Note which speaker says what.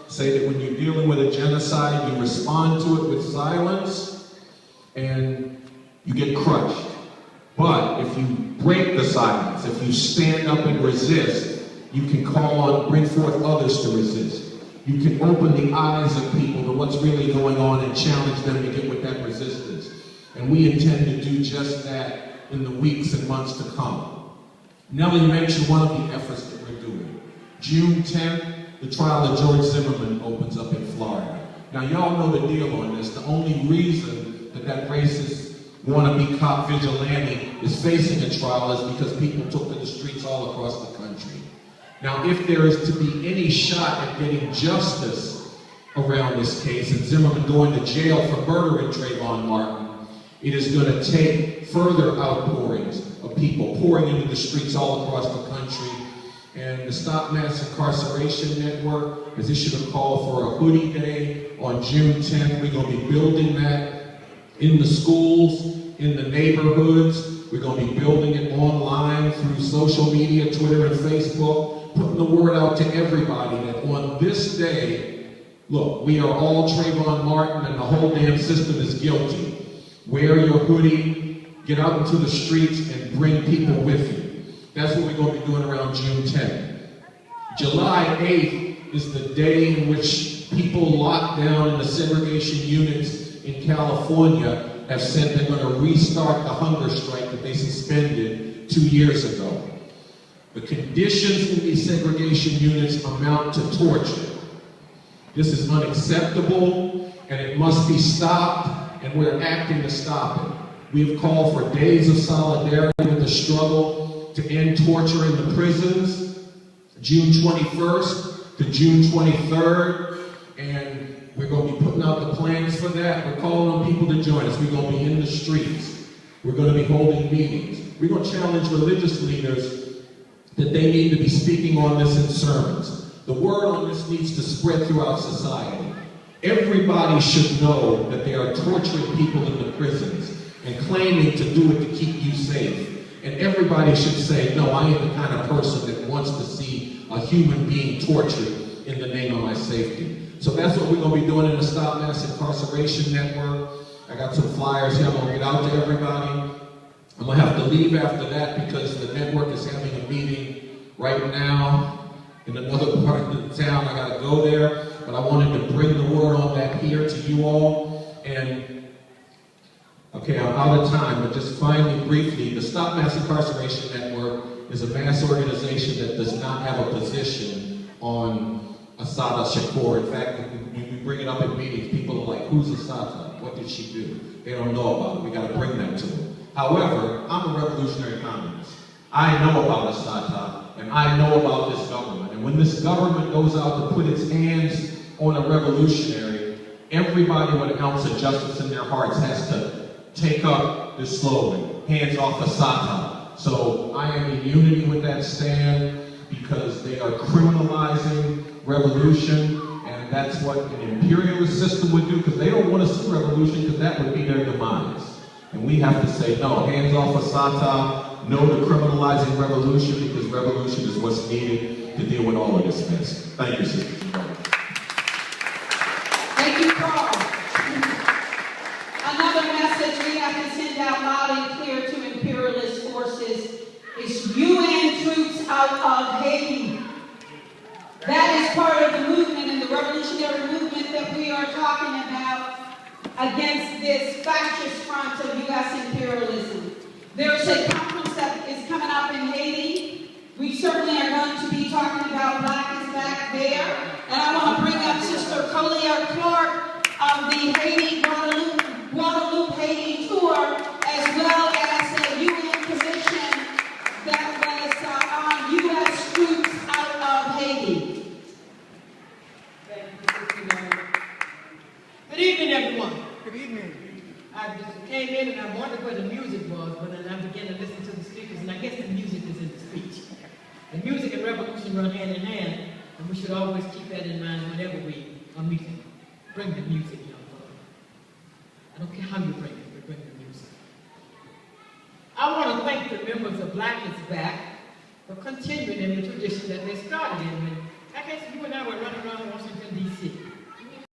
Speaker 1: say that when you're dealing with a genocide, you respond to it with silence and you get crushed. But if you break the silence, if you stand up and resist, you can bring forth others to resist. You can open the eyes of people to what's really going on and challenge them to get with that resistance. And we intend to do just that in the weeks and months to come. Nellie mentioned one of the efforts that we're doing. June 10th, the trial of George Zimmerman opens up in Florida. Now, y'all know the deal on this. The only reason that racist wannabe cop vigilante is facing a trial is because people took to the streets all across the country. Now, if there is to be any shot at getting justice around this case and Zimmerman going to jail for murdering Trayvon Martin, it is going to take further outpourings of people pouring into the streets all across the country. And the Stop Mass Incarceration Network has issued a call for a hoodie day on June 10th. We're going to be building that in the schools, in the neighborhoods. We're going to be building it online through social media, Twitter and Facebook, putting the word out to everybody that on this day, look, we are all Trayvon Martin and the whole damn system is guilty. Wear your hoodie, get out into the streets and bring people with you. That's what we're going to be doing around June 10th. July 8th is the day in which people locked down in the segregation units in California have said they're going to restart the hunger strike that they suspended 2 years ago. The conditions in these segregation units amount to torture. This is unacceptable, and it must be stopped, and we're acting to stop it. We have called for days of solidarity with the struggle to end torture in the prisons, June 21st to June 23rd, and we're going to be putting out the plans for that. We're calling on people to join us. We're going to be in the streets. We're going to be holding meetings. We're going to challenge religious leaders that they need to be speaking on this in sermons. The word on this needs to spread throughout society. Everybody should know that they are torturing people in the prisons and claiming to do it to keep you safe. And everybody should say, no, I am the kind of person that wants to see a human being tortured in the name of my safety. So that's what we're going to be doing in the Stop Mass Incarceration Network. I got some flyers here I'm going to get out to everybody. I'm going to have to leave after that because the network is having a meeting right now in another part of the town. I got to go there, but I wanted to bring the word on that here to you all. And okay, I'm out of time, but just finally, briefly, the Stop Mass Incarceration Network is a mass organization that does not have a position on Assata Shakur. In fact, when we bring it up in meetings, people are like, who's Assata? What did she do? They don't know about it. We got to bring them to them. However, I'm a revolutionary communist. I know about Assata, and I know about this government. And when this government goes out to put its hands on a revolutionary, everybody with an ounce of justice in their hearts has to take up this slogan, hands off Assata. So I am in unity with that stand because they are criminalizing revolution, and that's what an imperialist system would do, because they don't want to see revolution because that would be their demise. And we have to say, no, hands off Assata, no to criminalizing revolution, because revolution is what's needed to deal with all of this mess. Thank you, Sister.
Speaker 2: Thank you, Carl. Another message we have to send out loud and clear to imperialist forces is UN troops out of Haiti. That is part of the movement and the revolutionary movement that we are talking about against this fascist front of U.S. imperialism. There's a conference that is coming up in Haiti. We certainly are going to be talking about Black is Back there. And I want to bring up Sister Colia Clark of the Haiti Guadeloupe Haiti tour, as well as a UN commission that was on U.S. troops out of Haiti.
Speaker 3: Good evening, everyone. Good evening. I just came in and I wondered where the music was, but then I began to listen to the speakers, and I guess the music is in the speech. The music and revolution run hand in hand, and we should always keep that in mind whenever we are meeting. Bring the music, young brother. I don't care how you bring it, but bring the music. I want to thank the members of Black is Back for continuing in the tradition that they started in. And I guess you and I were running around